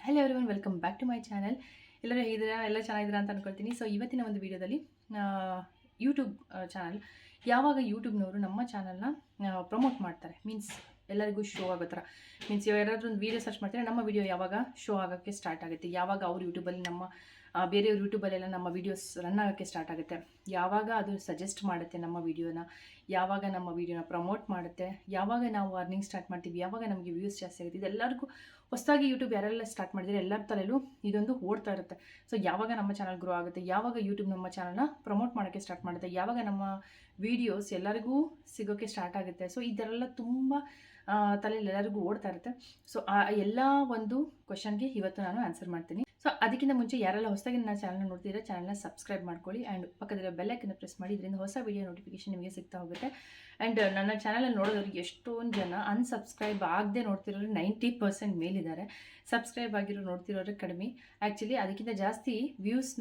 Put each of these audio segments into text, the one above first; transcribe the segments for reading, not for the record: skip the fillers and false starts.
Hello everyone, welcome back to my channel. ಎಲ್ಲರೂ ಹೇಗಿದ್ದೀರಾ? ಎಲ್ಲ ಚೆನ್ನಾಗಿದ್ದೀರಾ ಅಂತ ಅನ್ಕೊಳ್ತೀನಿ. ಸೊ ಇವತ್ತಿನ ಒಂದು ವಿಡಿಯೋದಲ್ಲಿ ಯೂಟ್ಯೂಬ್ ಚಾನಲ್, ಯಾವಾಗ ಯೂಟ್ಯೂಬ್ನವರು ನಮ್ಮ ಚಾನಲ್ನ ಪ್ರಮೋಟ್ ಮಾಡ್ತಾರೆ, ಮೀನ್ಸ್ ಎಲ್ಲರಿಗೂ ಶೋ ಆಗೋ ಥರ, ಮೀನ್ಸ್ ಯಾರಾದರೂ ಒಂದು ವೀಡಿಯೋ ಸರ್ಚ್ ಮಾಡ್ತಾರೆ, ನಮ್ಮ ವಿಡಿಯೋ ಯಾವಾಗ ಶೋ ಆಗೋಕ್ಕೆ ಸ್ಟಾರ್ಟ್ ಆಗುತ್ತೆ, ಯಾವಾಗ ಅವ್ರು ಯೂಟ್ಯೂಬಲ್ಲಿ ಬೇರೆಯವ್ರ ಯೂಟ್ಯೂಬಲ್ಲೆಲ್ಲ ನಮ್ಮ ವೀಡಿಯೋಸ್ ರನ್ ಆಗೋಕ್ಕೆ ಸ್ಟಾರ್ಟ್ ಆಗುತ್ತೆ, ಯಾವಾಗ ಅದು ಸಜೆಸ್ಟ್ ಮಾಡುತ್ತೆ ನಮ್ಮ ವೀಡಿಯೋನ, ಯಾವಾಗ ನಮ್ಮ ವೀಡಿಯೋನ ಪ್ರಮೋಟ್ ಮಾಡುತ್ತೆ, ಯಾವಾಗ ನಾವು ಅರ್ನಿಂಗ್ ಸ್ಟಾರ್ಟ್ ಮಾಡ್ತೀವಿ, ಯಾವಾಗ ನಮಗೆ ವ್ಯೂಸ್ ಜಾಸ್ತಿ ಆಗುತ್ತೆ, ಇದೆಲ್ಲರಿಗೂ ಹೊಸದಾಗಿ ಯೂಟ್ಯೂಬ್ ಯಾರೆಲ್ಲ ಸ್ಟಾರ್ಟ್ ಮಾಡಿದರೆ ಎಲ್ಲರ ತಲೆಯಲ್ಲೂ ಇದೊಂದು ಓಡ್ತಾ ಇರುತ್ತೆ. ಸೊ ಯಾವಾಗ ನಮ್ಮ ಚಾನಲ್ ಗ್ರೋ ಆಗುತ್ತೆ, ಯಾವಾಗ ಯೂಟ್ಯೂಬ್ ನಮ್ಮ ಚಾನಲ್ನ ಪ್ರಮೋಟ್ ಮಾಡೋಕ್ಕೆ ಸ್ಟಾರ್ಟ್ ಮಾಡುತ್ತೆ, ಯಾವಾಗ ನಮ್ಮ ವೀಡಿಯೋಸ್ ಎಲ್ಲರಿಗೂ ಸಿಗೋಕ್ಕೆ ಸ್ಟಾರ್ಟ್ ಆಗುತ್ತೆ. ಸೊ ಇದರೆಲ್ಲ ತುಂಬ ತಲೆಯಲ್ಲಿ ಎಲ್ಲರಿಗೂ ಓಡ್ತಾ ಇರುತ್ತೆ. ಸೊ ಆ ಎಲ್ಲ ಒಂದು ಕ್ವಶನ್ಗೆ ಇವತ್ತು ನಾನು ಆನ್ಸರ್ ಮಾಡ್ತೀನಿ. ಸೊ ಅದಕ್ಕಿಂತ ಮುಂಚೆ ಯಾರೆಲ್ಲ ಹೊಸದಾಗಿ ನನ್ನ ಚಾನಲ್ನ ನೋಡ್ತಿದ್ರೆ ಚಾನಲ್ನ ಸಬ್ಸ್ಕ್ರೈಬ್ ಮಾಡ್ಕೊಳ್ಳಿ ಆ್ಯಂಡ್ ಪಕ್ಕದಲ್ಲಿರೋ ಬೆಲ್ಲೈಕನ್ನು ಪ್ರೆಸ್ ಮಾಡಿ. ಇದರಿಂದ ಹೊಸ ವೀಡಿಯೋ ನೋಟಿಫಿಕೇಶನ್ ನಿಮಗೆ ಸಿಗ್ತಾ ಹೋಗುತ್ತೆ. ಆ್ಯಂಡ್ ನನ್ನ ಚಾನಲಲ್ಲಿ ನೋಡೋದವ್ರಿಗೆ ಎಷ್ಟೊಂದು ಜನ ಅನ್ಸಬ್ಸ್ಕ್ರೈಬ್ ಆಗದೆ ನೋಡ್ತಿರೋರು 90% ಮೇಲಿದ್ದಾರೆ. ಸಬ್ಸ್ಕ್ರೈಬ್ ಆಗಿರೋ ನೋಡ್ತಿರೋರು ಕಡಿಮೆ. ಆ್ಯಕ್ಚುಲಿ ಅದಕ್ಕಿಂತ ಜಾಸ್ತಿ ವ್ಯೂಸ್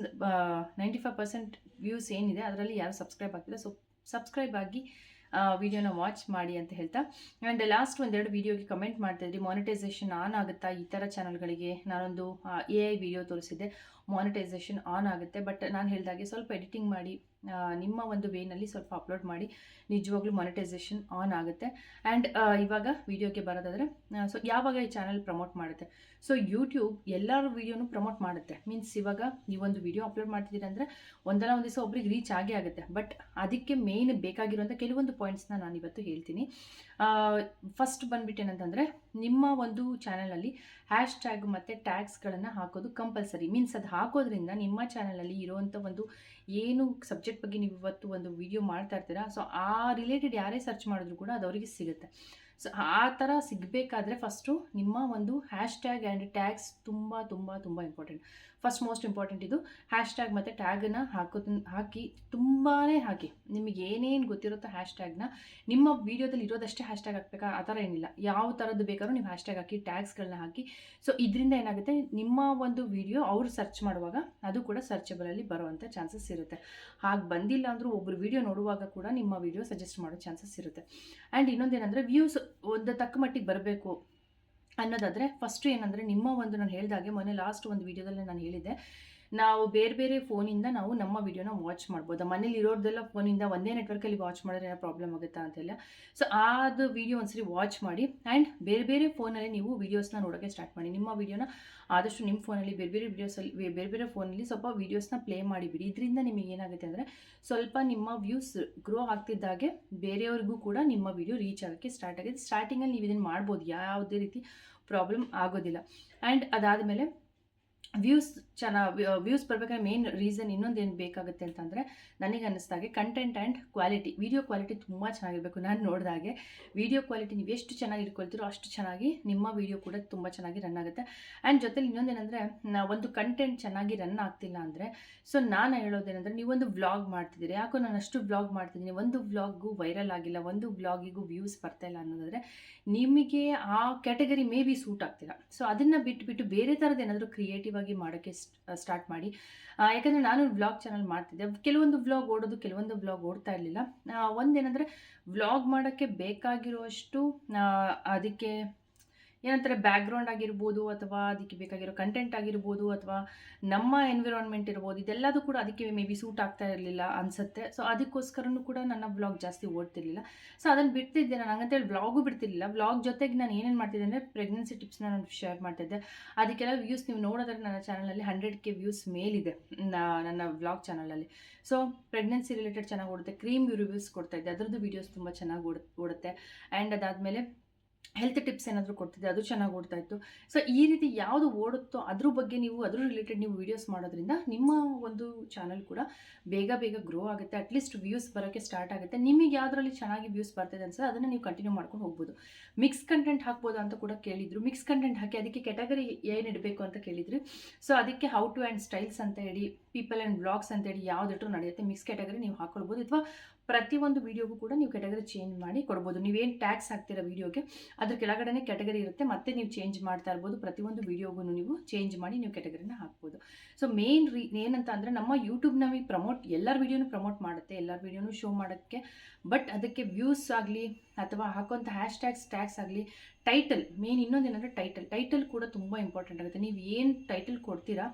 95% ವ್ಯೂಸ್ ಏನಿದೆ ಅದರಲ್ಲಿ ಯಾರು ಸಬ್ಸ್ಕ್ರೈಬ್ ಆಗ್ತಿಲ್ಲ. ಸೊ ಸಬ್ಸ್ಕ್ರೈಬ್ ಆಗಿ ವಿಡಿಯೋನ ವಾಚ್ ಮಾಡಿ ಅಂತ ಹೇಳ್ತಾ, ಆ್ಯಂಡ್ ಲಾಸ್ಟ್ ಒಂದೆರಡು ವೀಡಿಯೋಗೆ ಕಮೆಂಟ್ ಮಾಡ್ತಾಯಿದ್ರಿ, ಮಾನಿಟೈಸೇಷನ್ ಆನ್ ಆಗುತ್ತಾ ಈ ಥರ ಚಾನಲ್ಗಳಿಗೆ. ನಾನೊಂದು AI ವಿಡಿಯೋ ತೋರಿಸಿದ್ದೆ, ಮಾನಿಟೈಸೇಷನ್ ಆನ್ ಆಗುತ್ತೆ. ಬಟ್ ನಾನು ಹೇಳಿದಾಗೆ ಸ್ವಲ್ಪ ಎಡಿಟಿಂಗ್ ಮಾಡಿ ನಿಮ್ಮ ಒಂದು ವೇನಲ್ಲಿ ಸ್ವಲ್ಪ ಅಪ್ಲೋಡ್ ಮಾಡಿ ನಿಜವಾಗ್ಲೂ ಮಾನಿಟೈಸೇಷನ್ ಆನ್ ಆಗುತ್ತೆ. ಆ್ಯಂಡ್ ಇವಾಗ ವಿಡಿಯೋಗೆ ಬರೋದಾದರೆ, ಸೊ ಯಾವಾಗ ಈ ಚಾನಲ್ ಪ್ರಮೋಟ್ ಮಾಡುತ್ತೆ, ಸೊ ಯೂಟ್ಯೂಬ್ ಎಲ್ಲರ ವೀಡಿಯೋನು ಪ್ರಮೋಟ್ ಮಾಡುತ್ತೆ. ಮೀನ್ಸ್ ಇವಾಗ ನೀವೊಂದು ವಿಡಿಯೋ ಅಪ್ಲೋಡ್ ಮಾಡ್ತಿದ್ದೀರ ಅಂದರೆ ಒಂದಲ್ಲ ಒಂದು ದಿವಸ ಒಬ್ರಿಗೆ ರೀಚ್ ಆಗೇ ಆಗುತ್ತೆ. ಬಟ್ ಅದಕ್ಕೆ ಮೇನ್ ಬೇಕಾಗಿರುವಂಥ ಕೆಲವೊಂದು ಪಾಯಿಂಟ್ಸ್ನ ನಾನು ಇವತ್ತು ಹೇಳ್ತೀನಿ. ಫಸ್ಟ್ ಬಂದ್ಬಿಟ್ಟು ಏನಂತಂದರೆ, ನಿಮ್ಮ ಒಂದು ಚಾನಲಲ್ಲಿ ಹ್ಯಾಶ್ ಟ್ಯಾಗ್ ಮತ್ತು ಟ್ಯಾಗ್ಸ್ಗಳನ್ನು ಹಾಕೋದು ಕಂಪಲ್ಸರಿ. ಮೀನ್ಸ್ ಅದು ಹಾಕೋದ್ರಿಂದ ನಿಮ್ಮ ಚಾನಲಲ್ಲಿ ಇರುವಂಥ ಒಂದು ಏನು ಸಬ್ಜೆಕ್ಟ್ ಬಗ್ಗೆ ನೀವು ಇವತ್ತು ಒಂದು ವಿಡಿಯೋ ಮಾಡ್ತಾ ಇರ್ತೀರಾ, ಸೊ ಆ ರಿಲೇಟೆಡ್ ಯಾರೇ ಸರ್ಚ್ ಮಾಡಿದ್ರು ಕೂಡ ಅದು ಅವರಿಗೆ ಸಿಗುತ್ತೆ. ಸೊ ಆ ಥರ ಸಿಗಬೇಕಾದ್ರೆ ಫಸ್ಟು ನಿಮ್ಮ ಒಂದು ಹ್ಯಾಶ್ ಟ್ಯಾಗ್ ಆ್ಯಂಡ್ ಟ್ಯಾಗ್ಸ್ ತುಂಬ ತುಂಬ ತುಂಬ ಇಂಪಾರ್ಟೆಂಟ್. ಫಸ್ಟ್ ಮೋಸ್ಟ್ ಇಂಪಾರ್ಟೆಂಟ್ ಇದು ಹ್ಯಾಶ್ ಟ್ಯಾಗ್ ಮತ್ತು ಟ್ಯಾಗನ್ನು ಹಾಕಿ ತುಂಬಾ ಹಾಕಿ. ನಿಮಗೆ ಏನೇನು ಗೊತ್ತಿರುತ್ತೋ ಹ್ಯಾಶ್ ಟ್ಯಾಗ್ನ ನಿಮ್ಮ ವೀಡಿಯೋದಲ್ಲಿ ಇರೋದಷ್ಟೇ ಹ್ಯಾಶ್ ಟ್ಯಾಗ್ ಹಾಕಬೇಕಾ ಆ ಥರ ಏನಿಲ್ಲ. ಯಾವ ಥರದ್ದು ಬೇಕಾದ್ರೂ ನೀವು ಹ್ಯಾಶ್ ಟ್ಯಾಗ್ ಹಾಕಿ, ಟ್ಯಾಗ್ಸ್ಗಳನ್ನ ಹಾಕಿ. ಸೊ ಇದರಿಂದ ಏನಾಗುತ್ತೆ, ನಿಮ್ಮ ಒಂದು ವಿಡಿಯೋ ಅವರು ಸರ್ಚ್ ಮಾಡುವಾಗ ಅದು ಕೂಡ ಸರ್ಚಬಲಲ್ಲಿ ಬರುವಂಥ ಚಾನ್ಸಸ್ ಇರುತ್ತೆ. ಹಾಗೆ ಬಂದಿಲ್ಲ ಅಂದರೂ ಒಬ್ಬರು ವಿಡಿಯೋ ನೋಡುವಾಗ ಕೂಡ ನಿಮ್ಮ ವಿಡಿಯೋ ಸಜೆಸ್ಟ್ ಮಾಡೋ ಚಾನ್ಸಸ್ ಇರುತ್ತೆ. ಆ್ಯಂಡ್ ಇನ್ನೊಂದೇನೆಂದರೆ, ವ್ಯೂಸ್ ಒಂದು ತಕ್ಕ ಮಟ್ಟಿಗೆ ಬರಬೇಕು ಅನ್ನೋದಾದರೆ ಫಸ್ಟು ಏನಂದರೆ, ನಿಮ್ಮ ಒಂದು ನಾನು ಹೇಳಿದಾಗೆ ಮೊನ್ನೆ ಲಾಸ್ಟ್ ಒಂದು ವಿಡಿಯೋದಲ್ಲಿ ನಾನು ಹೇಳಿದ್ದೆ, ನಾವು ಬೇರೆ ಬೇರೆ ಫೋನಿಂದ ನಾವು ನಮ್ಮ ವಿಡಿಯೋನ ವಾಚ್ ಮಾಡ್ಬೋದು. ಮನೇಲಿ ಇರೋರ್ದೆಲ್ಲ ಫೋನಿಂದ ಒಂದೇ ನೆಟ್ವರ್ಕಲ್ಲಿ ವಾಚ್ ಮಾಡಿದ್ರೆ ಏನೋ ಪ್ರಾಬ್ಲಮ್ ಆಗುತ್ತಾ ಅಂತೆಲ್ಲ. ಸೊ ಅದು ವಿಡಿಯೋ ಒಂದ್ಸರಿ ವಾಚ್ ಮಾಡಿ ಆ್ಯಂಡ್ ಬೇರೆ ಬೇರೆ ಫೋನಲ್ಲಿ ನೀವು ವೀಡಿಯೋಸ್ನ ನೋಡೋಕ್ಕೆ ಸ್ಟಾರ್ಟ್ ಮಾಡಿ. ನಿಮ್ಮ ವಿಡಿಯೋನ ಆದಷ್ಟು ನಿಮ್ಮ ಫೋನಲ್ಲಿ ಬೇರೆ ಬೇರೆ ವೀಡಿಯೋಸಲ್ಲಿ ಬೇರೆ ಬೇರೆ ಫೋನಲ್ಲಿ ಸ್ವಲ್ಪ ವೀಡಿಯೋಸ್ನ ಪ್ಲೇ ಮಾಡಿಬಿಡಿ. ಇದರಿಂದ ನಿಮಗೆ ಏನಾಗುತ್ತೆ ಅಂದರೆ, ಸ್ವಲ್ಪ ನಿಮ್ಮ ವ್ಯೂಸ್ ಗ್ರೋ ಆಗ್ತಿದ್ದಾಗೆ ಬೇರೆಯವ್ರಿಗೂ ಕೂಡ ನಿಮ್ಮ ವಿಡಿಯೋ ರೀಚ್ ಆಗೋಕ್ಕೆ ಸ್ಟಾರ್ಟ್ ಆಗಿದೆ. ಸ್ಟಾರ್ಟಿಂಗಲ್ಲಿ ನೀವು ಇದನ್ನು ಮಾಡ್ಬೋದು, ಯಾವುದೇ ರೀತಿ ಪ್ರಾಬ್ಲಮ್ ಆಗೋದಿಲ್ಲ. ಆ್ಯಂಡ್ ಅದಾದಮೇಲೆ ವ್ಯೂಸ್ ಬರಬೇಕಾದ್ರೆ ಮೇನ್ ರೀಸನ್ ಇನ್ನೊಂದೇನು ಬೇಕಾಗುತ್ತೆ ಅಂತಂದರೆ, ನನಗೆ ಅನ್ನಿಸ್ದಾಗೆ content and quality, video quality ತುಂಬ ಚೆನ್ನಾಗಿರಬೇಕು. ನಾನು ನೋಡಿದಾಗೆ ವಿಡಿಯೋ ಕ್ವಾಲಿಟಿ ನೀವು ಎಷ್ಟು ಚೆನ್ನಾಗಿ ಇಟ್ಕೊಳ್ತೀರೋ ಅಷ್ಟು ಚೆನ್ನಾಗಿ ನಿಮ್ಮ ವಿಡಿಯೋ ಕೂಡ ತುಂಬ ಚೆನ್ನಾಗಿ ರನ್ ಆಗುತ್ತೆ. ಆ್ಯಂಡ್ ಜೊತೆಲಿ ಇನ್ನೊಂದೇನೆಂದರೆ, ಒಂದು ಕಂಟೆಂಟ್ ಚೆನ್ನಾಗಿ ರನ್ ಆಗ್ತಿಲ್ಲ ಅಂದರೆ, ಸೊ ನಾನು ಹೇಳೋದೇನೆಂದರೆ, ನೀವೊಂದು ವ್ಲಾಗ್ ಮಾಡ್ತಿದ್ದೀರಿ, ಯಾಕೋ ನಾನು ಅಷ್ಟು ವ್ಲಾಗ್ ಮಾಡ್ತಿದ್ದೀನಿ, ಒಂದು ವ್ಲಾಗು ವೈರಲ್ ಆಗಿಲ್ಲ, ಒಂದು ವ್ಲಾಗಿಗೂ ವ್ಯೂಸ್ ಬರ್ತಾಯಿಲ್ಲ ಅನ್ನೋದಾದರೆ ನಿಮಗೆ ಆ ಕ್ಯಾಟಗರಿ ಮೇ ಬಿ ಸೂಟ್ ಆಗ್ತಿಲ್ಲ. ಸೊ ಅದನ್ನು ಬಿಟ್ಟು ಬೇರೆ ಥರದ್ದು ಏನಾದರೂ ಕ್ರಿಯೇಟಿವ್ ಆಗಿ ಮಾಡೋಕ್ಕೆ ಸ್ಟಾರ್ಟ್ ಮಾಡಿ. ಯಾಕಂದರೆ ನಾನು ವ್ಲಾಗ್ ಚಾನಲ್ ಮಾಡ್ತಿದ್ದೆ, ಕೆಲವೊಂದು ವ್ಲಾಗ್ ಓಡೋದು, ಕೆಲವೊಂದು ವ್ಲಾಗ್ ಓಡ್ತಾ ಇರಲಿಲ್ಲ. ಒಂದೇನೆಂದರೆ, ವ್ಲಾಗ್ ಮಾಡೋಕ್ಕೆ ಬೇಕಾಗಿರುವಷ್ಟು ಅದಕ್ಕೆ ಏನಂತಾರೆ ಬ್ಯಾಕ್ಗ್ರೌಂಡ್ ಆಗಿರ್ಬೋದು, ಅಥವಾ ಅದಕ್ಕೆ ಬೇಕಾಗಿರೋ ಕಂಟೆಂಟ್ ಆಗಿರ್ಬೋದು, ಅಥವಾ ನಮ್ಮ ಎನ್ವಿರಾನ್ಮೆಂಟ್ ಇರ್ಬೋದು, ಇದೆಲ್ಲದೂ ಕೂಡ ಅದಕ್ಕೆ ಮೇ ಬಿ ಸೂಟ್ ಆಗ್ತಾ ಇರಲಿಲ್ಲ ಅನಿಸುತ್ತೆ. ಸೊ ಅದಕ್ಕೋಸ್ಕರನೂ ಕೂಡ ನನ್ನ ವ್ಲಾಗ್ ಜಾಸ್ತಿ ಓಡ್ತಿರ್ಲಿಲ್ಲ. ಸೊ ಅದನ್ನು ಬಿಡ್ತಿದ್ದೆ ನಾನು, ಹಂಗಂತೇಳಿ ವ್ಲಾಗು ಬಿಡ್ತಿರ್ಲಿಲ್ಲ. ವ್ಲಾಗ್ ಜೊತೆಗೆ ನಾನು ಏನೇನು ಮಾಡ್ತಿದ್ದೆ ಅಂದರೆ, ಪ್ರೆಗ್ನೆನ್ಸಿ ಟಿಪ್ಸ್ನ ನಾನು ಶೇರ್ ಮಾಡ್ತಿದ್ದೆ. ಅದಕ್ಕೆಲ್ಲ ವ್ಯೂಸ್ ನೀವು ನೋಡೋದ್ರೆ ನನ್ನ ಚಾನಲಲ್ಲಿ 100K ವ್ಯೂಸ್ ಮೇಲಿದೆ ನನ್ನ ವ್ಲಾಗ್ ಚಾನಲಲ್ಲಿ. ಸೊ ಪ್ರೆಗ್ನೆನ್ಸಿ ರಿಲೇಟೆಡ್ ಚೆನ್ನಾಗಿ ಓಡುತ್ತೆ, ಕ್ರೀಮ್ ರಿವ್ಯೂಸ್ ಕೊಡ್ತಾಯಿದ್ದೆ, ಅದರದ್ದು ವೀಡಿಯೋಸ್ ತುಂಬ ಚೆನ್ನಾಗಿ ಓಡುತ್ತೆ. ಆ್ಯಂಡ್ ಅದಾದಮೇಲೆ ಹೆಲ್ತ್ ಟಿಪ್ಸ್ ಏನಾದರೂ ಕೊಡ್ತಿದ್ದೆ, ಅದು ಚೆನ್ನಾಗಿ ಓಡ್ತಾ ಇತ್ತು. ಸೊ ಈ ರೀತಿ ಯಾವುದು ಓಡುತ್ತೋ ಅದ್ರ ಬಗ್ಗೆ ಅದ್ರ ರಿಲೇಟೆಡ್ ನೀವು ವೀಡಿಯೋಸ್ ಮಾಡೋದ್ರಿಂದ ನಿಮ್ಮ ಒಂದು ಚಾನಲ್ ಕೂಡ ಬೇಗ ಗ್ರೋ ಆಗುತ್ತೆ. ಅಟ್ಲೀಸ್ಟ್ ವ್ಯೂಸ್ ಬರೋಕ್ಕೆ ಸ್ಟಾರ್ಟ್ ಆಗುತ್ತೆ. ನಿಮಗೆ ಯಾವುದರಲ್ಲಿ ಚೆನ್ನಾಗಿ ವ್ಯೂಸ್ ಬರ್ತಿದೆ ಅನ್ಸುತ್ತೆ ಅದನ್ನು ನೀವು ಕಂಟಿನ್ಯೂ ಮಾಡ್ಕೊಂಡು ಹೋಗ್ಬೋದು. ಮಿಕ್ಸ್ ಕಂಟೆಂಟ್ ಹಾಕ್ಬೋದು ಅಂತ ಕೂಡ ಕೇಳಿದ್ರು. ಮಿಕ್ಸ್ ಕಂಟೆಂಟ್ ಹಾಕಿ ಅದಕ್ಕೆ ಕ್ಯಾಟಗರಿ ಏನು ಇಡಬೇಕು ಅಂತ ಕೇಳಿದ್ರು. ಸೊ ಅದಕ್ಕೆ ಹೌ ಟು ಆ್ಯಂಡ್ ಸ್ಟೈಲ್ಸ್ ಅಂತ ಹೇಳಿ, ಪೀಪಲ್ ಆ್ಯಂಡ್ ವ್ಲಾಗ್ಸ್ ಅಂತ ಹೇಳಿ ಯಾವುದಿಟ್ಟರು ನಡೆಯುತ್ತೆ. ಮಿಕ್ಸ್ ಕ್ಯಾಟಗರಿ ನೀವು ಹಾಕೊಳ್ಬೋದು, ಅಥವಾ ಪ್ರತಿಯೊಂದು ವೀಡಿಯೋಗೂ ಕೂಡ ನೀವು ಕ್ಯಾಟಗರಿ ಚೇಂಜ್ ಮಾಡಿ ಕೊಡ್ಬೋದು. ನೀವೇನು ಟ್ಯಾಗ್ಸ್ ಹಾಕ್ತೀರಾ ವೀಡಿಯೋಗೆ ಅದ್ರ ಕೆಳಗಡೆನೇ ಕ್ಯಾಟಗರಿ ಇರುತ್ತೆ, ಮತ್ತೆ ನೀವು ಚೇಂಜ್ ಮಾಡ್ತಾ ಇರ್ಬೋದು. ಪ್ರತಿಯೊಂದು ವೀಡಿಯೋಗೂ ನೀವು ಚೇಂಜ್ ಮಾಡಿ ನೀವು ಕ್ಯಾಟಗರಿನ ಹಾಕ್ಬೋದು. ಸೊ ಮೇನ್ ಏನಂತ ಅಂದರೆ ನಮ್ಮ ಯೂಟ್ಯೂಬ್ ನಮಗೆ ಎಲ್ಲರ ವೀಡಿಯೋನು ಪ್ರಮೋಟ್ ಮಾಡುತ್ತೆ, ಎಲ್ಲರ ವೀಡಿಯೋನು ಶೋ ಮಾಡೋಕ್ಕೆ. ಬಟ್ ಅದಕ್ಕೆ ವ್ಯೂಸ್ ಆಗಲಿ ಅಥವಾ ಹಾಕೋಂಥ ಟ್ಯಾಗ್ಸ್ ಆಗಲಿ, ಟೈಟಲ್ ಮೇನ್ ಇನ್ನೊಂದೇನೆಂದರೆ ಟೈಟಲ್ ಕೂಡ ತುಂಬ ಇಂಪಾರ್ಟೆಂಟ್ ಆಗುತ್ತೆ. ನೀವು ಏನು ಟೈಟಲ್ ಕೊಡ್ತೀರಾ,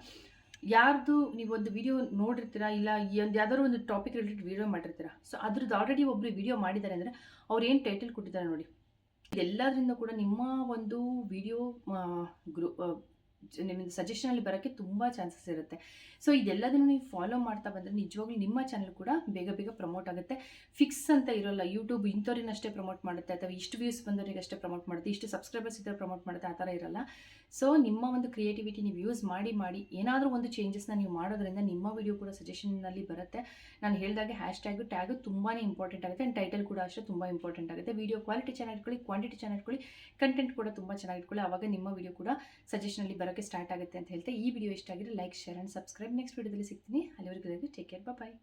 ಯಾರ್ದು ನೀವೊಂದು ವಿಡಿಯೋ ನೋಡಿರ್ತೀರಾ, ಇಲ್ಲ ಯಾವ್ದಾದ್ರು ಒಂದು ಟಾಪಿಕ್ ರಿಲೇಟೆಡ್ ವಿಡಿಯೋ ಮಾಡಿರ್ತೀರಾ, ಸೊ ಅದ್ರದ್ದು ಆಲ್ರೆಡಿ ಒಬ್ಬರು ವಿಡಿಯೋ ಮಾಡಿದ್ದಾರೆ ಅಂದರೆ ಅವ್ರು ಏನು ಟೈಟಲ್ ಕೊಟ್ಟಿದ್ದಾರೆ ನೋಡಿ, ಎಲ್ಲದರಿಂದ ಕೂಡ ನಿಮ್ಮ ಒಂದು ವಿಡಿಯೋ ನಿಮ್ಮದು ಸಜೆಷನಲ್ಲಿ ಬರೋಕ್ಕೆ ತುಂಬ ಚಾನ್ಸಸ್ ಇರುತ್ತೆ. ಸೊ ಇದೆಲ್ಲದನ್ನು ನೀವು ಫಾಲೋ ಮಾಡ್ತಾ ಬಂದರೆ ನಿಜವಾಗ್ಲೂ ನಿಮ್ಮ ಚಾನಲ್ ಕೂಡ ಬೇಗ ಪ್ರಮೋಟ್ ಆಗುತ್ತೆ. ಫಿಕ್ಸ್ ಅಂತ ಇರೋಲ್ಲ, ಯೂಟ್ಯೂಬ್ ಇಂಥವ್ರಿನಷ್ಟೇ ಪ್ರಮೋಟ್ ಮಾಡುತ್ತೆ ಅಥವಾ ಇಷ್ಟು ವ್ಯೂಸ್ ಬಂದವರಿಗೆ ಅಷ್ಟೇ ಪ್ರಮೋಟ್ ಮಾಡುತ್ತೆ, ಇಷ್ಟು ಸಬ್ಸ್ಕ್ರೈಬರ್ಸ್ ಇದ್ದರೆ ಪ್ರಮೋಟ್ ಮಾಡುತ್ತೆ, ಆ ಥರ ಇರಲ್ಲ. ಸೊ ನಿಮ್ಮ ಒಂದು ಕ್ರಿಯೇಟಿವಿಟಿ ನೀವು ಯೂಸ್ ಮಾಡಿ ಏನಾದರೂ ಒಂದು ಚೇಂಜಸ್ನ ನೀವು ಮಾಡೋದ್ರಿಂದ ನಿಮ್ಮ ವಿಡಿಯೋ ಕೂಡ ಸಜೆಷನ್ನಲ್ಲಿ ಬರುತ್ತೆ. ನಾನು ಹೇಳಿದಾಗೆ ಟ್ಯಾಗು ತುಂಬಾ ಇಂಪಾರ್ಟೆಂಟ್ ಆಗುತ್ತೆ. ಆ್ಯಂಡ್ ಟೈಟಲ್ ಕೂಡ ಅಷ್ಟೇ ತುಂಬ ಇಂಪಾರ್ಟೆಂಟ್ ಆಗುತ್ತೆ. ವಿಡಿಯೋ ಕ್ವಾಲಿಟಿ ಚೆನ್ನಾಗಿಟ್ಕೊಳ್ಳಿ, ಕ್ವಾಂಟಿಟಿ ಚೆನ್ನಾಗಿಟ್ಕೊಳ್ಳಿ, ಕಂಟೆಂಟ್ ಕೂಡ ತುಂಬ ಚೆನ್ನಾಗಿಟ್ಕೊಳ್ಳಿ. ಆವಾಗ ನಿಮ್ಮ ವಿಡಿಯೋ ಕೂಡ ಸಜೆಷನಲ್ಲಿ ಬರೋಕ್ಕೆ ಸ್ಟಾರ್ಟ್ ಆಗುತ್ತೆ ಅಂತ ಹೇಳ್ತಾ ಈ ವಿಡಿಯೋ ಇಷ್ಟ ಆಗಿದ್ರೆ like, share and subscribe. Next ವಿಡಿಯೋದಲ್ಲಿ ಸಿಗ್ತೀನಿ. ಅಲ್ಲಿವರೆಗೂ ಟೇಕ್ ಕೇರ್, ಬಾಯ್.